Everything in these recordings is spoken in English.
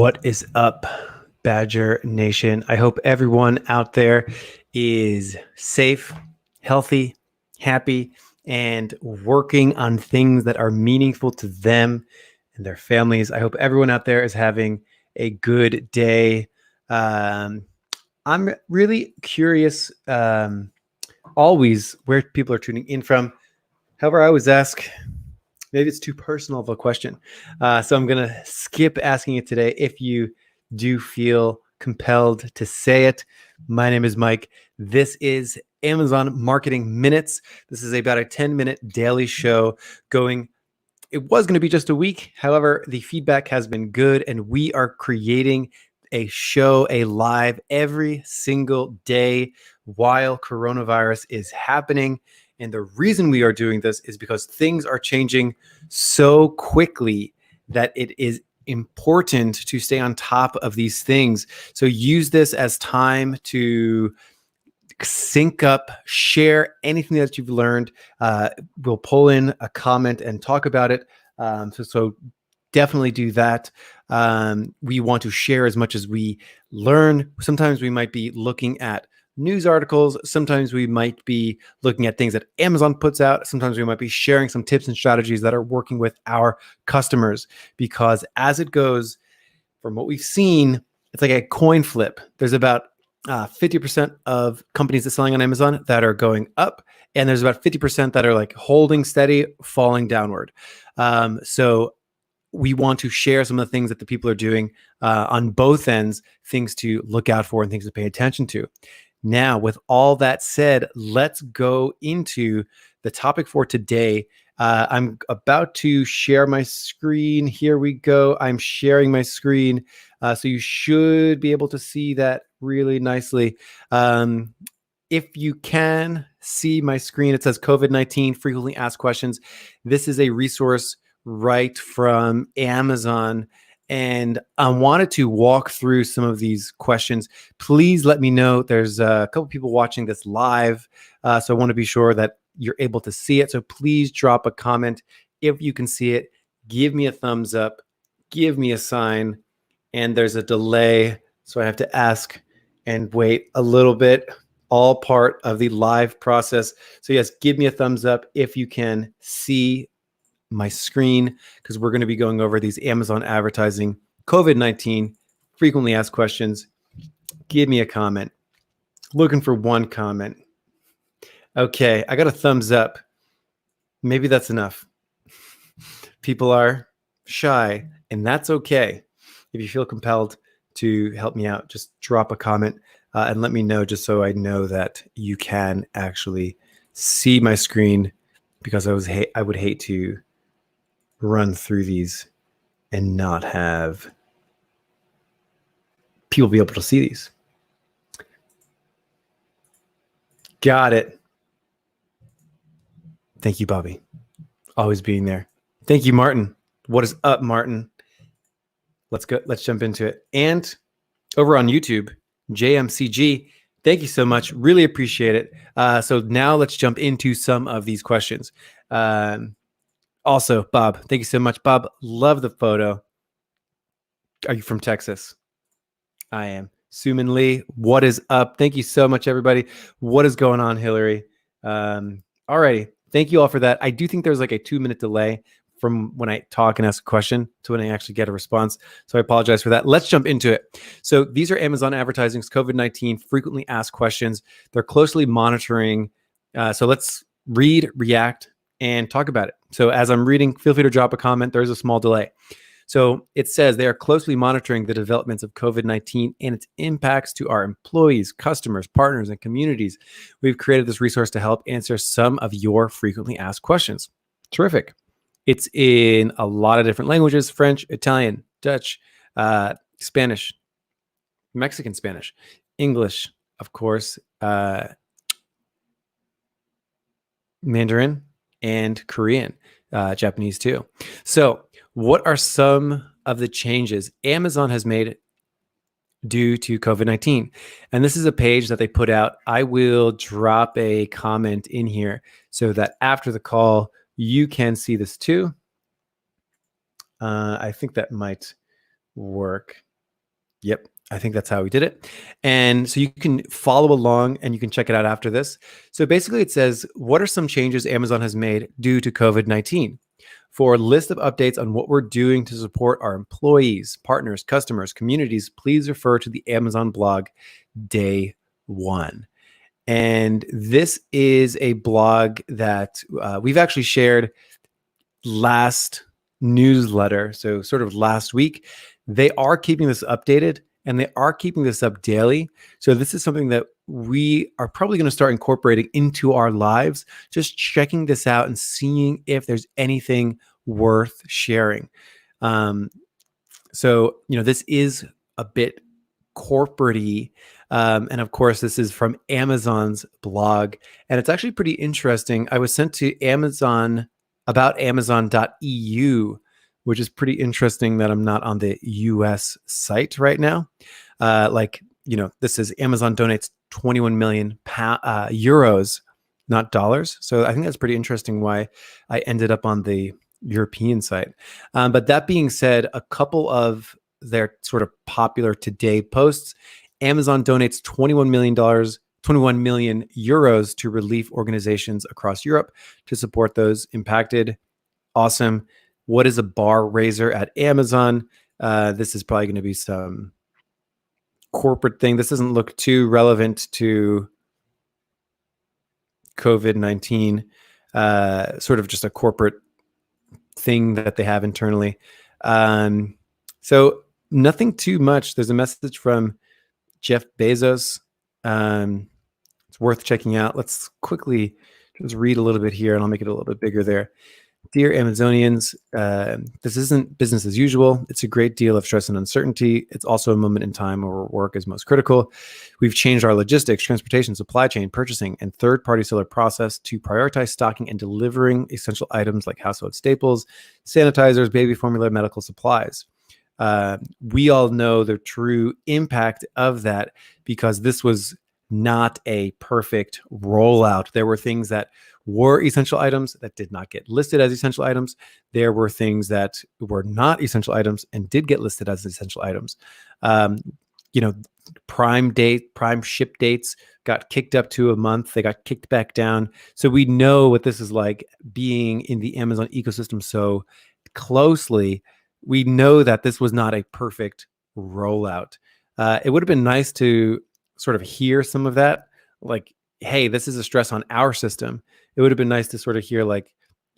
What is up, Badger Nation? I hope everyone out there is safe, healthy, happy, and working on things that are meaningful to them and their families. I hope everyone out there is having a good day. I'm really curious always where people are tuning in from. However, I always ask, maybe it's too personal of a question. So I'm going to skip asking it today. If you do feel compelled to say it, my name is Mike. This is Amazon Marketing Minutes. This is about a 10-minute daily show going. It was going to be just a week. However, the feedback has been good, and we are creating a show, a live every single day while coronavirus is happening. And the reason we are doing this is because things are changing so quickly that it is important to stay on top of these things. So use this as time to sync up, share anything that you've learned. We'll pull in a comment and talk about it. So definitely do that. We want to share as much as we learn. Sometimes we might be looking at news articles. Sometimes we might be looking at things that Amazon puts out. Sometimes we might be sharing some tips and strategies that are working with our customers, because as it goes, from what we've seen, it's like a coin flip. There's about 50% of companies that are selling on Amazon that are going up, and there's about 50% that are like holding steady, falling downward. So we want to share some of the things that the people are doing on both ends, things to look out for and things to pay attention to. Now, with all that said, let's go into the topic for today. I'm about to share my screen. Here we go. I'm sharing my screen. So you should be able to see that really nicely. If you can see my screen, it says COVID-19 frequently asked questions. This is a resource right from Amazon. And I wanted to walk through some of these questions. Please let me know. There's a couple people watching this live. So I want to be sure that you're able to see it. So please drop a comment if you can see it. Give me a thumbs up. Give me a sign. And there's a delay, so I have to ask and wait a little bit. All part of the live process. So yes, give me a thumbs up if you can see my screen, because we're going to be going over these Amazon advertising COVID-19 frequently asked questions. Give me a comment. Looking for one comment. Okay, I got a thumbs up. Maybe that's enough. People are shy, and that's okay. If you feel compelled to help me out, just drop a comment and let me know, just so I know that you can actually see my screen, because I would hate to run through these and not have people be able to see these. Got it. Thank you, Bobby. Always being there. Thank you, Martin. What is up, Martin? Let's go. Let's jump into it. And over on YouTube, JMCG, thank you so much. Really appreciate it. So now let's jump into some of these questions. Also, Bob, thank you so much. Bob, love the photo. Are you from Texas? I am. Suman Lee, what is up? Thank you so much, everybody. What is going on, Hillary? Alrighty. Thank you all for that. I do think there's like a 2-minute delay from when I talk and ask a question to when I actually get a response. So I apologize for that. Let's jump into it. So these are Amazon Advertising's COVID-19 frequently asked questions. They're closely monitoring. So let's read, react, and talk about it. So as I'm reading, feel free to drop a comment. There's a small delay. So it says they are closely monitoring the developments of COVID-19 and its impacts to our employees, customers, partners, and communities. We've created this resource to help answer some of your frequently asked questions. Terrific. It's in a lot of different languages: French, Italian, Dutch, Spanish, Mexican Spanish, English, of course, Mandarin, and Korean, Japanese too. So what are some of the changes Amazon has made due to COVID-19? And this is a page that they put out. I will drop a comment in here so that after the call, you can see this too. I think that might work. Yep. I think that's how we did it. And so you can follow along and you can check it out after this. So basically, it says, what are some changes Amazon has made due to COVID-19? For a list of updates on what we're doing to support our employees, partners, customers, communities, please refer to the Amazon blog day one. And this is a blog that we've actually shared last newsletter. So, sort of last week, they are keeping this updated and they are keeping this up daily. So, this is something that we are probably going to start incorporating into our lives, just checking this out and seeing if there's anything worth sharing. This is a bit corporate-y. And of course, this is from Amazon's blog. And it's actually pretty interesting. I was sent to Amazon about Amazon.eu, which is pretty interesting that I'm not on the US site right now. This is Amazon donates 21 million euros, not dollars. So I think that's pretty interesting why I ended up on the European site. But that being said, a couple of their sort of popular today posts, Amazon donates $21 million to relief organizations across Europe to support those impacted. Awesome. What is a bar raiser at Amazon? This is probably going to be some corporate thing. This doesn't look too relevant to COVID-19, sort of just a corporate thing that they have internally. So nothing too much. There's a message from Jeff Bezos. It's worth checking out. Let's quickly just read a little bit here and I'll make it a little bit bigger there. Dear Amazonians, this isn't business as usual. It's a great deal of stress and uncertainty. It's also a moment in time where work is most critical. We've changed our logistics, transportation, supply chain, purchasing, and third-party seller process to prioritize stocking and delivering essential items like household staples, sanitizers, baby formula, medical supplies. We all know the true impact of that because this was not a perfect rollout. There were things that were essential items that did not get listed as essential items. There were things that were not essential items and did get listed as essential items. Prime ship dates got kicked up to a month. They got kicked back down. So we know what this is like being in the Amazon ecosystem so closely. We know that this was not a perfect rollout. It would have been nice to sort of hear some of that, like, hey, this is a stress on our system. It would have been nice to sort of hear, like,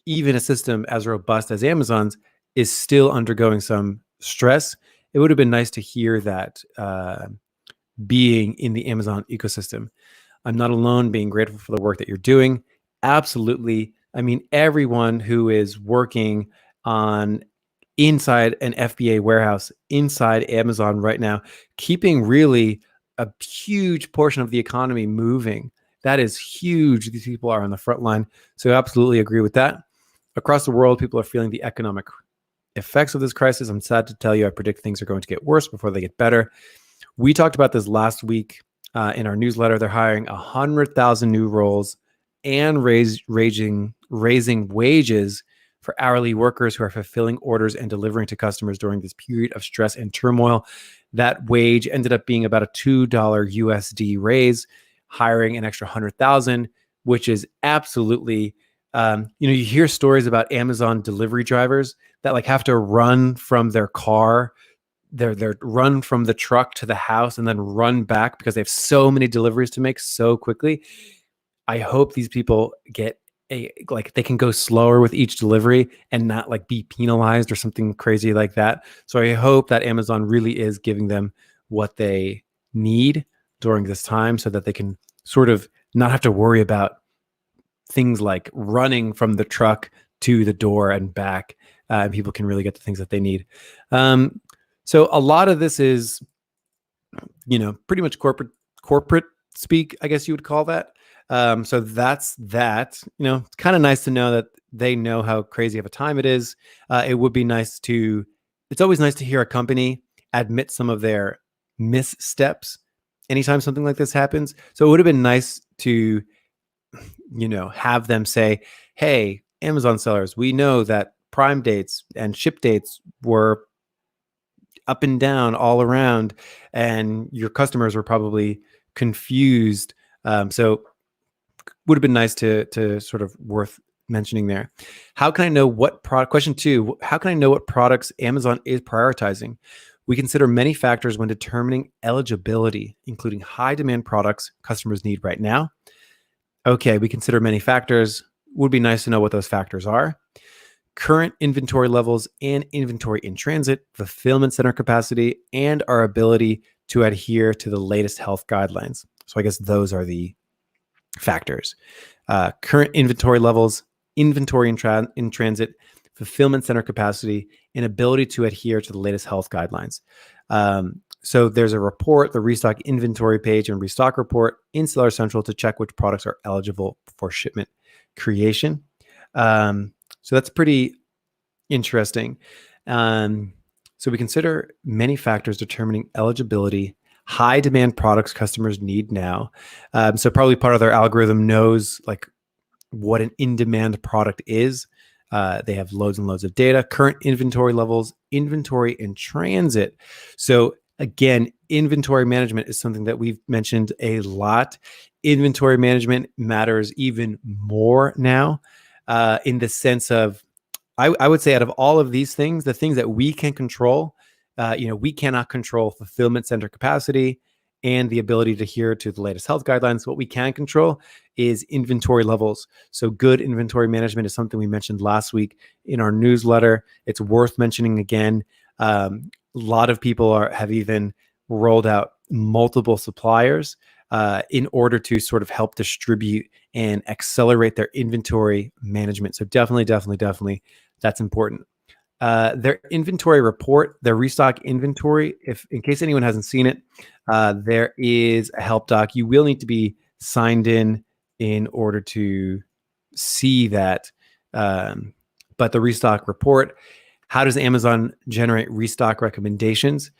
even a system as robust as Amazon's is still undergoing some stress. It would have been nice to hear that being in the Amazon ecosystem. I'm not alone being grateful for the work that you're doing. Absolutely. I mean, everyone who is working on inside an FBA warehouse, inside Amazon right now, keeping really a huge portion of the economy moving. That is huge. These people are on the front line. So I absolutely agree with that. Across the world, people are feeling the economic effects of this crisis. I'm sad to tell you, I predict things are going to get worse before they get better. We talked about this last week in our newsletter. They're hiring 100,000 new roles and raising wages for hourly workers who are fulfilling orders and delivering to customers during this period of stress and turmoil. That wage ended up being about a $2 USD raise, hiring an extra 100,000, which is absolutely, you hear stories about Amazon delivery drivers that like have to run from their car, they're run from the truck to the house and then run back because they have so many deliveries to make so quickly. I hope these people get they can go slower with each delivery and not like be penalized or something crazy like that. So I hope that Amazon really is giving them what they need during this time so that they can sort of not have to worry about things like running from the truck to the door and back. And people can really get the things that they need. So a lot of this is, pretty much corporate speak, I guess you would call that. So that's that. It's kind of nice to know that they know how crazy of a time it is. It would be nice it's always nice to hear a company admit some of their missteps anytime something like this happens. So it would have been nice to, have them say, hey, Amazon sellers, we know that Prime dates and ship dates were up and down all around, and your customers were probably confused. So would have been nice to sort of worth mentioning there. How can I know what product? Question 2, how can I know what products Amazon is prioritizing? We consider many factors when determining eligibility, including high demand products customers need right now. Okay, we consider many factors. Would be nice to know what those factors are. Current inventory levels and inventory in transit, fulfillment center capacity, and our ability to adhere to the latest health guidelines. So I guess those are the factors. Current inventory levels, inventory in transit, fulfillment center capacity, and ability to adhere to the latest health guidelines. So there's a report, the restock inventory page and restock report in Seller Central to check which products are eligible for shipment creation. So that's pretty interesting. So we consider many factors determining eligibility, high demand products customers need now. So probably part of their algorithm knows like what an in-demand product is. They have loads and loads of data, current inventory levels, inventory in transit. So again, inventory management is something that we've mentioned a lot. Inventory management matters even more now, in the sense of, I would say out of all of these things, the things that we can control, we cannot control fulfillment center capacity and the ability to adhere to the latest health guidelines. What we can control is inventory levels. So good inventory management is something we mentioned last week in our newsletter. It's worth mentioning again. A lot of people have even rolled out multiple suppliers in order to sort of help distribute and accelerate their inventory management. So definitely, that's important. Their inventory report, their restock inventory, if in case anyone hasn't seen it, there is a help doc. You will need to be signed in order to see that. But the restock report, how does Amazon generate restock recommendations?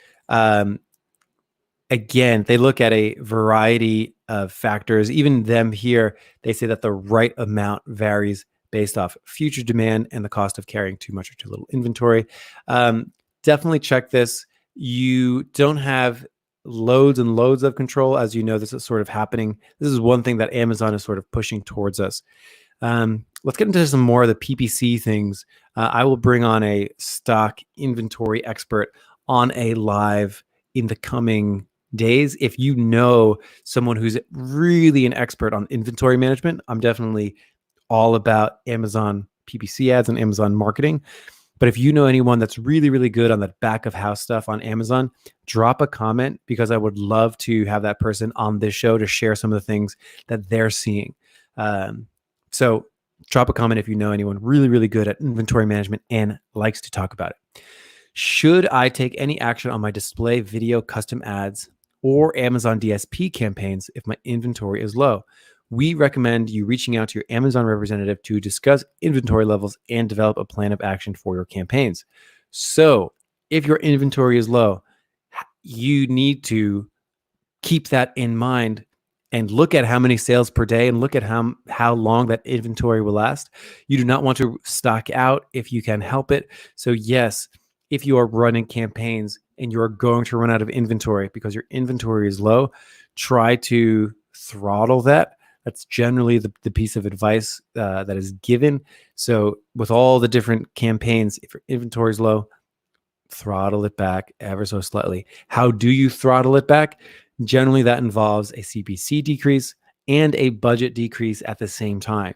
Again, they look at a variety of factors. Even them here, they say that the right amount varies based off future demand and the cost of carrying too much or too little inventory. Definitely check this. You don't have loads and loads of control. As you know, this is sort of happening. This is one thing that Amazon is sort of pushing towards us. Let's get into some more of the PPC things. I will bring on a stock inventory expert on a live in the coming days. If you know someone who's really an expert on inventory management, I'm definitely all about Amazon PPC ads and Amazon marketing. But if you know anyone that's really, really good on the back of house stuff on Amazon, drop a comment, because I would love to have that person on this show to share some of the things that they're seeing. So drop a comment if you know anyone really, really good at inventory management and likes to talk about it. Should I take any action on my display video custom ads or Amazon DSP campaigns if my inventory is low? We recommend you reaching out to your Amazon representative to discuss inventory levels and develop a plan of action for your campaigns. So if your inventory is low, you need to keep that in mind and look at how many sales per day and look at how long that inventory will last. You do not want to stock out if you can help it. So yes, if you are running campaigns and you are going to run out of inventory because your inventory is low, try to throttle that. That's generally the piece of advice that is given. So with all the different campaigns, if your inventory is low, throttle it back ever so slightly. How do you throttle it back? Generally, that involves a CPC decrease and a budget decrease at the same time.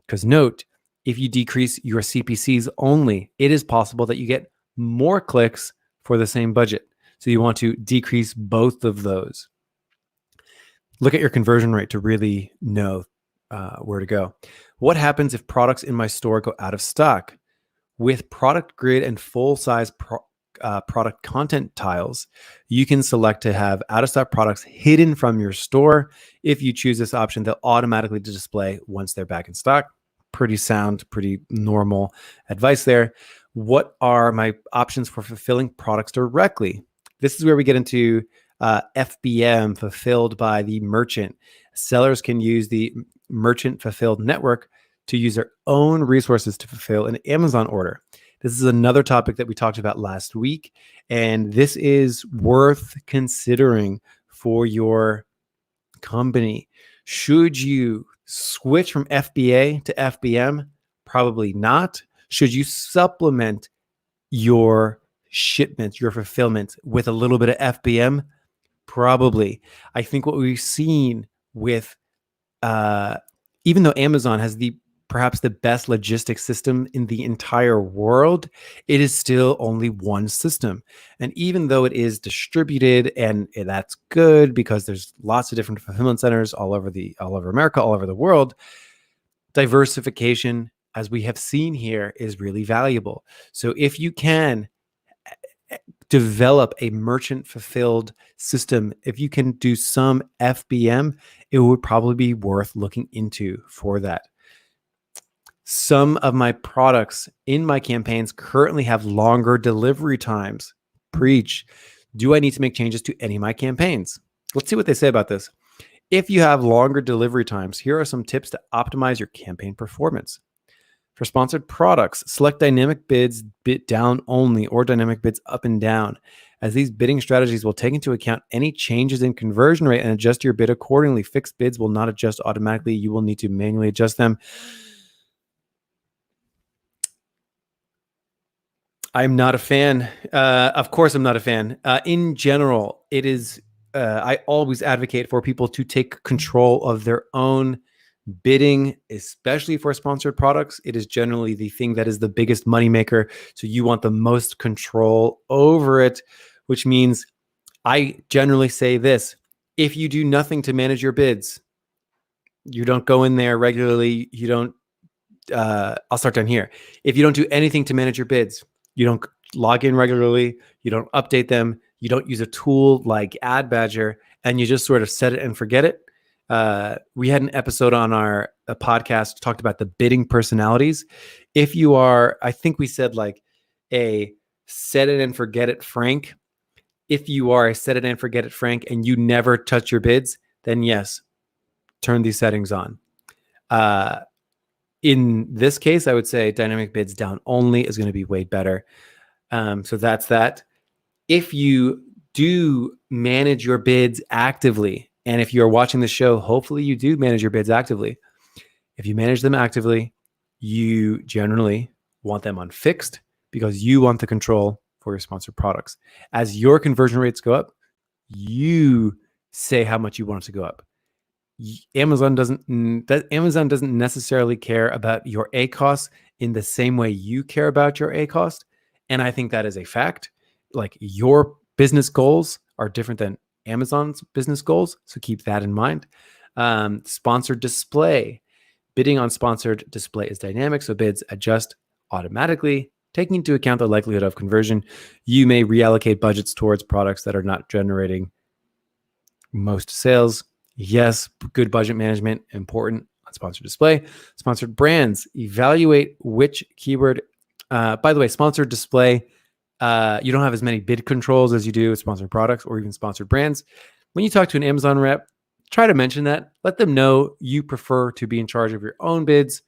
Because note, if you decrease your CPCs only, it is possible that you get more clicks for the same budget. So you want to decrease both of those. Look at your conversion rate to really know where to go. What happens if products in my store go out of stock? With product grid and full-size product content tiles, you can select to have out-of-stock products hidden from your store. If you choose this option, they'll automatically display once they're back in stock. Pretty sound, pretty normal advice there. What are my options for fulfilling products directly? This is where we get into FBM, fulfilled by the merchant. Sellers can use the merchant fulfilled network to use their own resources to fulfill an Amazon order. This is another topic that we talked about last week, and this is worth considering for your company. Should you switch from FBA to FBM? Probably not. Should you supplement your shipments, your fulfillment with a little bit of FBM? Probably. I think what we've seen with, even though Amazon has perhaps the best logistics system in the entire world, it is still only one system. And even though it is distributed, and that's good because there's lots of different fulfillment centers all over America, all over the world, diversification, as we have seen here, is really valuable. So if you can develop a merchant fulfilled system, if you can do some FBM, it would probably be worth looking into for that. Some of my products in my campaigns currently have longer delivery times. Preach. Do I need to make changes to any of my campaigns? Let's see what they say about this. If you have longer delivery times, here are some tips to optimize your campaign performance. For sponsored products, select dynamic bids, bid down only, or dynamic bids up and down, as these bidding strategies will take into account any changes in conversion rate and adjust your bid accordingly. Fixed bids will not adjust automatically. You will need to manually adjust them. I'm not a fan. Of course, I'm not a fan. In general, it is. I always advocate for people to take control of their own bidding, especially for sponsored products. It is generally the thing that is the biggest moneymaker. So you want the most control over it, which means I generally say this: if you do nothing to manage your bids, you don't go in there regularly. You don't. I'll start down here. If you don't do anything to manage your bids, you don't log in regularly, you don't update them, you don't use a tool like Ad Badger, and you just sort of set it and forget it. We had an episode on our podcast talked about the bidding personalities. If you are, I think we said like a set it and forget it Frank. If you are a set it and forget it Frank and you never touch your bids, then yes, turn these settings on. In this case, I would say dynamic bids down only is going to be way better. So that's that. If you do manage your bids actively, and if you're watching the show, hopefully you do manage your bids actively. If you manage them actively, you generally want them on fixed because you want the control for your sponsored products. As your conversion rates go up, you say how much you want it to go up. Amazon doesn't necessarily care about your ACoS in the same way you care about your ACoS. And I think that is a fact. Like, your business goals are different than Amazon's business goals. So keep that in mind. Sponsored display. Bidding on sponsored display is dynamic, so bids adjust automatically, taking into account the likelihood of conversion. You may reallocate budgets towards products that are not generating most sales. Yes, good budget management, important on sponsored display. Sponsored brands, evaluate which keyword. By the way, sponsored display, you don't have as many bid controls as you do with sponsored products or even sponsored brands. When you talk to an Amazon rep, try to mention that. Let them know you prefer to be in charge of your own bids.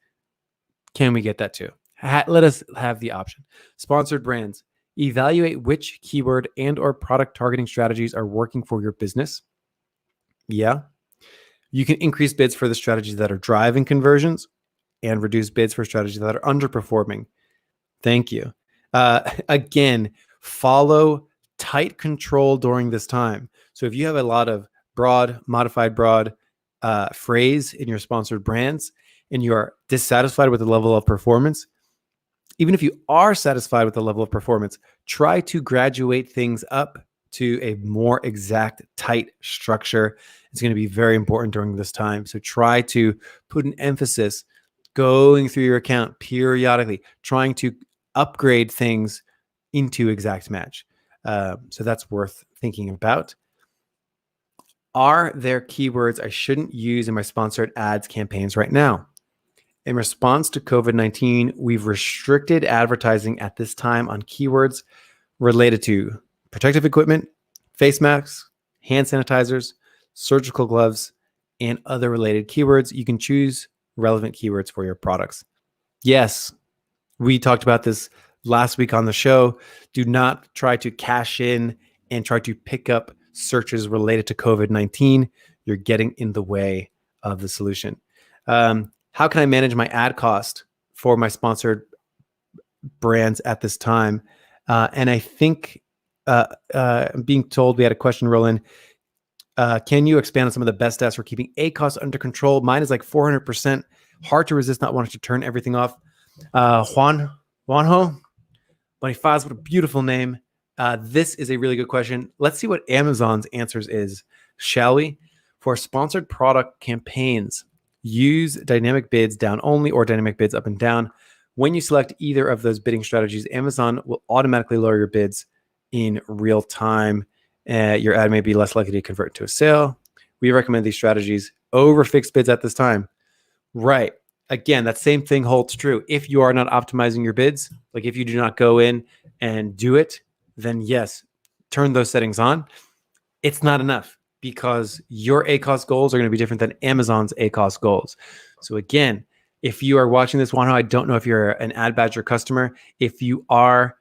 Can we get that too? Let us have the option. Sponsored brands, evaluate which keyword and or product targeting strategies are working for your business. Yeah. You can increase bids for the strategies that are driving conversions and reduce bids for strategies that are underperforming. Thank you. Again, follow tight control during this time. So if you have a lot of modified broad phrase in your sponsored brands and you are dissatisfied with the level of performance, even if you are satisfied with the level of performance, try to graduate things up to a more exact, tight structure. It's going to be very important during this time. So try to put an emphasis going through your account periodically, trying to upgrade things into exact match. So that's worth thinking about. Are there keywords I shouldn't use in my sponsored ads campaigns right now? In response to COVID-19, we've restricted advertising at this time on keywords related to protective equipment, face masks, hand sanitizers, surgical gloves, and other related keywords. You can choose relevant keywords for your products. Yes, we talked about this last week on the show, do not try to cash in and try to pick up searches related to COVID-19. You're getting in the way of the solution. How can I manage my ad cost for my sponsored brands at this time? And I think I'm being told we had a question roll in. Can you expand on some of the best stats for keeping A costs under control? Mine is like 400%. Hard to resist not wanting to turn everything off. Juanjo Bonifaz, what a beautiful name. This is a really good question. Let's see what Amazon's answers is, shall we? For sponsored product campaigns, use dynamic bids down only or dynamic bids up and down. When you select either of those bidding strategies, Amazon will automatically lower your bids in real time. Your ad may be less likely to convert to a sale. We recommend these strategies over fixed bids at this time. Right. Again, that same thing holds true. If you are not optimizing your bids, like if you do not go in and do it, then yes, turn those settings on. It's not enough because your ACoS goals are going to be different than Amazon's ACoS goals. So again, if you are watching this, Juanjo, I don't know if you're an Ad Badger customer. If you are,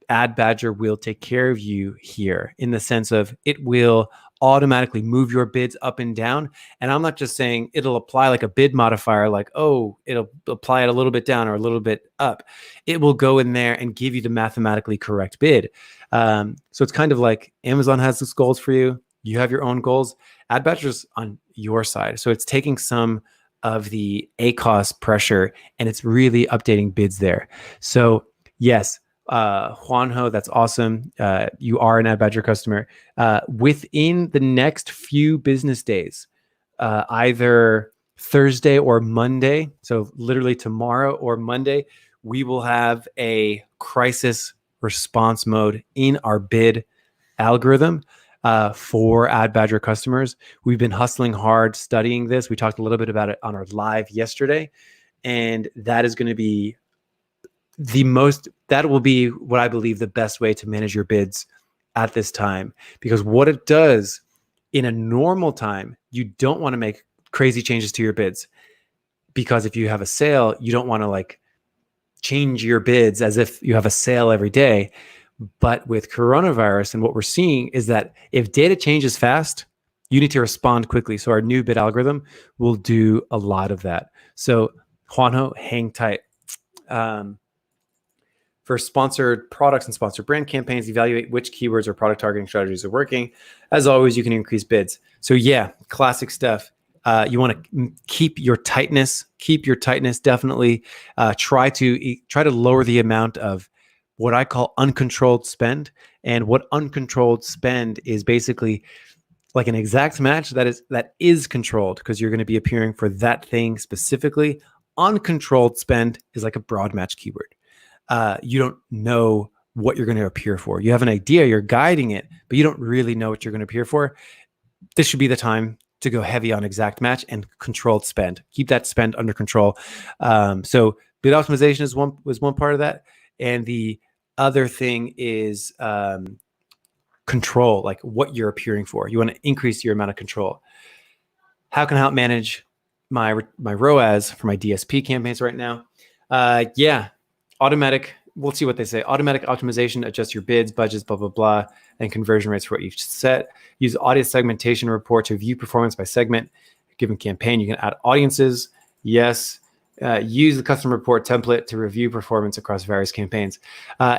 Ad Badger will take care of you here in the sense of it will automatically move your bids up and down. And I'm not just saying it'll apply like a bid modifier, like, oh, it'll apply it a little bit down or a little bit up. It will go in there and give you the mathematically correct bid. So it's kind of like Amazon has its goals for you. You have your own goals. Ad Badger's on your side. So it's taking some of the ACoS pressure and it's really updating bids there. So yes, Juanjo, that's awesome. You are an Ad Badger customer. Within the next few business days, either Thursday or Monday, so literally tomorrow or Monday, we will have a crisis response mode in our bid algorithm for Ad Badger customers. We've been hustling hard studying this. We talked a little bit about it on our live yesterday, and that is going to be that will be what I believe the best way to manage your bids at this time. Because what it does in a normal time, you don't want to make crazy changes to your bids. Because if you have a sale, you don't want to like change your bids as if you have a sale every day. But with coronavirus and what we're seeing is that if data changes fast, you need to respond quickly. So our new bid algorithm will do a lot of that. So Juanjo, hang tight. For sponsored products and sponsored brand campaigns, evaluate which keywords or product targeting strategies are working. As always, you can increase bids. So yeah, classic stuff. You want to keep your tightness. Definitely try to lower the amount of what I call uncontrolled spend. And what uncontrolled spend is basically like an exact match that is controlled because you're going to be appearing for that thing specifically. Uncontrolled spend is like a broad match keyword. You don't know what you're going to appear for. You have an idea, you're guiding it, but you don't really know what you're going to appear for. This should be the time to go heavy on exact match and controlled spend. Keep that spend under control. So bid optimization was one part of that. And the other thing is control, like what you're appearing for. You want to increase your amount of control. How can I help manage my ROAS for my DSP campaigns right now? Automatic, we'll see what they say. Automatic optimization, adjust your bids, budgets, blah, blah, blah, and conversion rates for what you've set. Use audience segmentation report to view performance by segment. Given campaign, you can add audiences. Yes. Use the custom report template to review performance across various campaigns.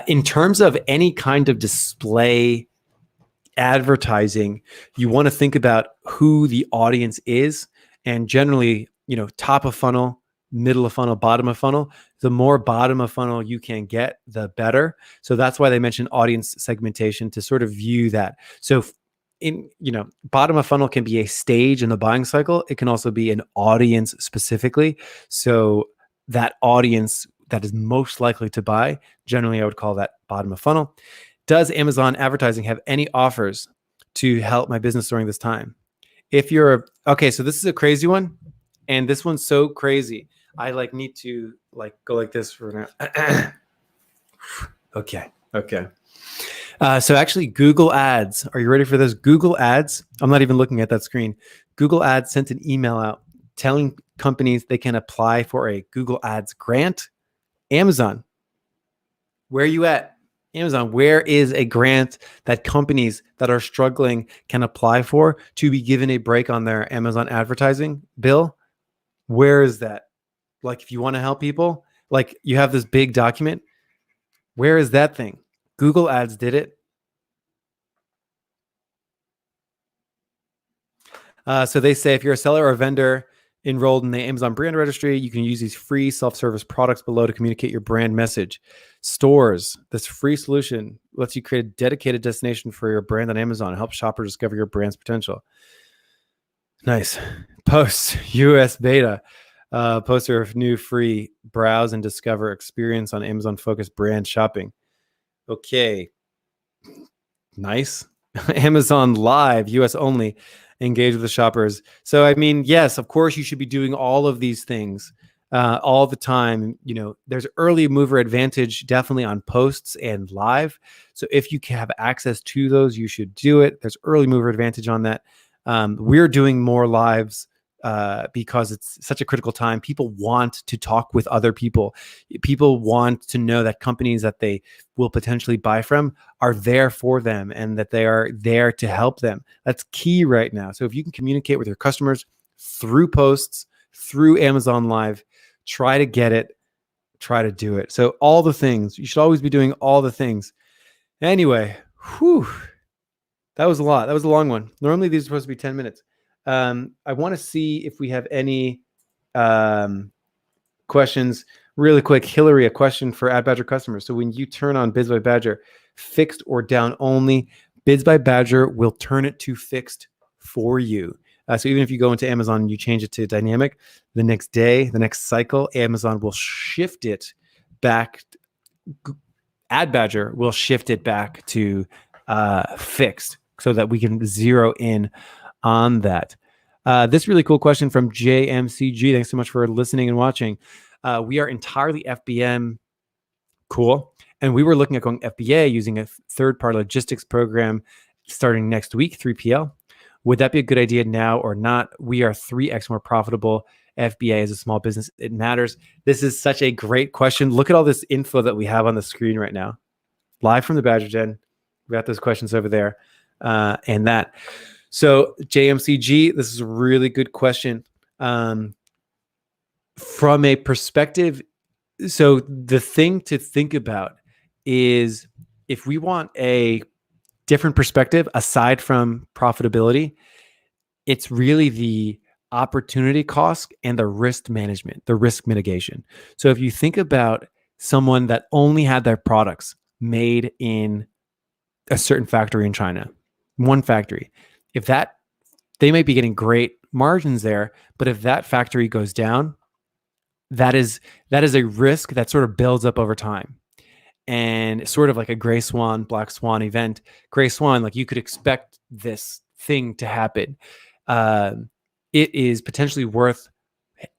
In terms of any kind of display advertising, you want to think about who the audience is. And generally, top of funnel, middle of funnel, bottom of funnel. The more bottom of funnel you can get, the better. So that's why they mentioned audience segmentation to sort of view that. So bottom of funnel can be a stage in the buying cycle. It can also be an audience specifically. So that audience that is most likely to buy, generally I would call that bottom of funnel. Does Amazon advertising have any offers to help my business during this time? Okay, so this is a crazy one. And this one's so crazy. I need to go like this for now. Okay. So actually Google Ads, are you ready for this? Google Ads, I'm not even looking at that screen. Google Ads sent an email out telling companies they can apply for a Google Ads grant. Amazon Where are you at? Amazon, where is a grant that companies that are struggling can apply for to be given a break on their Amazon advertising bill? Where is that? Like, if you want to help people, like you have this big document, where is that thing? Google Ads did it. So they say if you're a seller or a vendor enrolled in the Amazon brand registry, you can use these free self-service products below to communicate your brand message. Stores, this free solution lets you create a dedicated destination for your brand on Amazon and help shoppers discover your brand's potential. Nice. Post US beta. Poster of new free browse and discover experience on Amazon focused brand shopping. Okay. Nice. Amazon Live, US only. Engage with the shoppers. So, I mean, yes, of course, you should be doing all of these things all the time. You know, there's early mover advantage definitely on posts and live. So if you have access to those, you should do it. There's early mover advantage on that. We're doing more lives because it's such a critical time. People want to talk with other people. People want to know that companies that they will potentially buy from are there for them and that they are there to help them. That's key right now. So if you can communicate with your customers through posts, through Amazon Live, try to get it, try to do it. So all the things, you should always be doing all the things. Anyway, that was a lot. That was a long one. Normally these are supposed to be 10 minutes. I want to see if we have any questions really quick. Hillary, a question for Ad Badger customers. So when you turn on Bids by Badger, fixed or down only, Bids by Badger will turn it to fixed for you. So even if you go into Amazon and you change it to dynamic, the next day, the next cycle, Amazon will shift it back. Ad Badger will shift it back to fixed so that we can zero in on that. This really cool question from JMCG. Thanks so much for listening and watching. We are entirely FBM. Cool. And we were looking at going FBA using a third-party logistics program starting next week, 3PL. Would that be a good idea now or not? We are 3x more profitable. FBA is a small business. It matters. This is such a great question. Look at all this info that we have on the screen right now. Live from the Badger Den. We got those questions over there and that. So JMCG, this is a really good question. From a perspective, so the thing to think about is if we want a different perspective aside from profitability, it's really the opportunity cost and the risk management, the risk mitigation. So if you think about someone that only had their products made in a certain factory in China, one factory, if that, they might be getting great margins there, but if that factory goes down, that is a risk that sort of builds up over time. And sort of like a gray swan, black swan event. Gray swan, like you could expect this thing to happen. It is potentially worth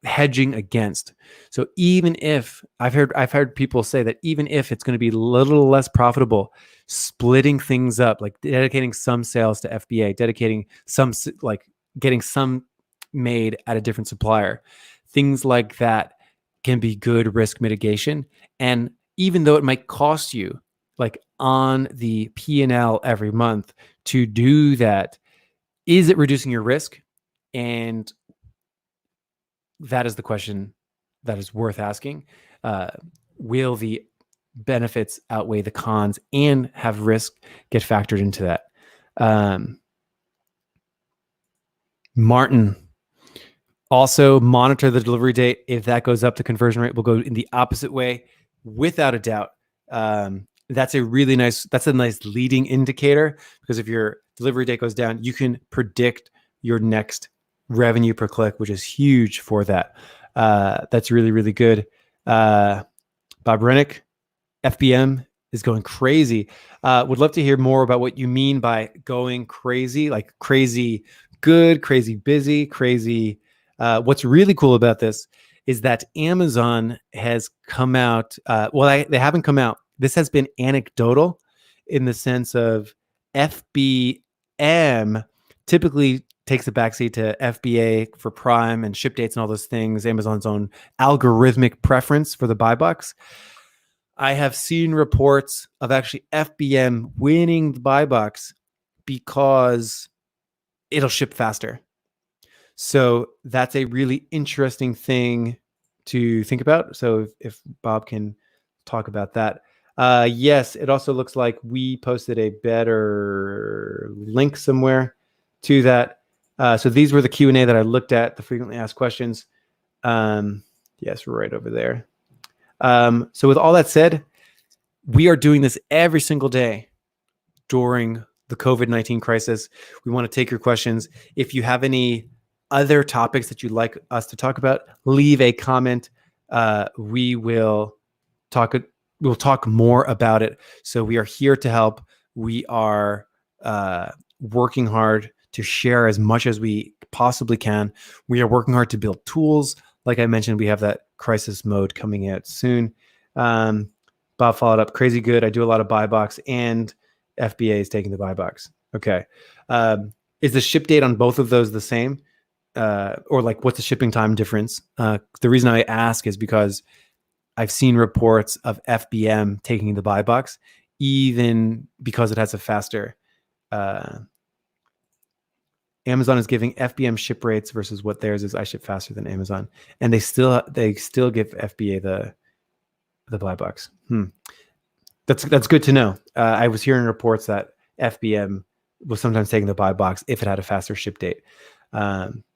hedging against. So even if I've heard people say that even if it's going to be a little less profitable, splitting things up, like dedicating some sales to FBA, dedicating some, like getting some made at a different supplier, things like that can be good risk mitigation. And even though it might cost you like on the P&L every month to do that, is it reducing your risk? And that is the question that is worth asking. Will the benefits outweigh the cons and have risk get factored into that? Martin, also monitor the delivery date. If that goes up, the conversion rate will go in the opposite way, without a doubt. That's a nice leading indicator, because if your delivery date goes down, you can predict your next revenue per click, which is huge for that. That's really, really good. Bob Rennick, FBM is going crazy. Would love to hear more about what you mean by going crazy, like crazy good, crazy busy, crazy. What's really cool about this is that Amazon has come out. They haven't come out. This has been anecdotal in the sense of FBM typically takes a backseat to FBA for Prime and ship dates and all those things, Amazon's own algorithmic preference for the buy box. I have seen reports of actually FBM winning the buy box because it'll ship faster. So that's a really interesting thing to think about. So if Bob can talk about that. Yes, it also looks like we posted a better link somewhere to that. So these were the Q&A that I looked at, the frequently asked questions. Yes, right over there. So with all that said, we are doing this every single day during the COVID-19 crisis. We want to take your questions. If you have any other topics that you'd like us to talk about, leave a comment. We will talk. We'll talk more about it. So we are here to help. We are working hard to share as much as we possibly can. We are working hard to build tools. Like I mentioned, we have that crisis mode coming out soon. Bob followed up, crazy good. I do a lot of buy box, and FBA is taking the buy box. Okay. Is the ship date on both of those the same? Or like what's the shipping time difference? The reason I ask is because I've seen reports of FBM taking the buy box, even because it has a faster. Amazon is giving FBM ship rates versus what theirs is. I ship faster than Amazon, and they still give FBA the buy box. That's good to know. I was hearing reports that FBM was sometimes taking the buy box if it had a faster ship date.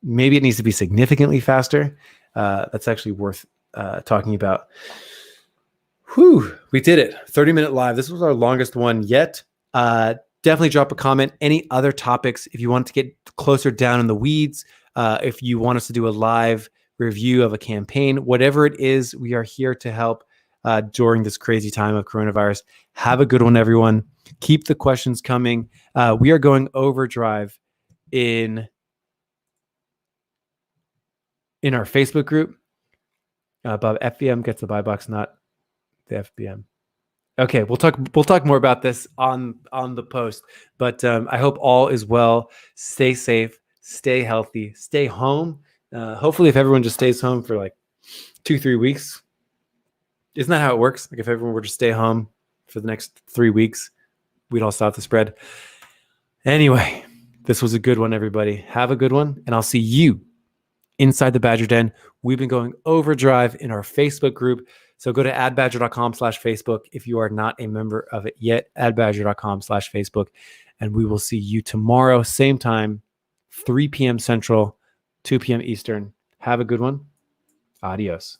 Maybe it needs to be significantly faster. That's actually worth talking about. Whew, we did it. 30-minute live. This was our longest one yet. Definitely drop a comment. Any other topics, if you want to get closer down in the weeds, if you want us to do a live review of a campaign, whatever it is, we are here to help during this crazy time of coronavirus. Have a good one, everyone. Keep the questions coming. We are going overdrive in our Facebook group. Bob, FBM gets the buy box, not the FBM. Okay, we'll talk more about this on the post. But I hope all is well. Stay safe, stay healthy, stay home. Hopefully, if everyone just stays home for like 2-3 weeks, isn't that how it works? Like if everyone were to stay home for the next 3 weeks, we'd all stop the spread. Anyway, this was a good one, everybody. Have a good one, and I'll see you inside the Badger Den. We've been going overdrive in our Facebook group. So go to adbadger.com/Facebook if you are not a member of it yet, adbadger.com/Facebook. And we will see you tomorrow, same time, 3 p.m. Central, 2 p.m. Eastern. Have a good one. Adios.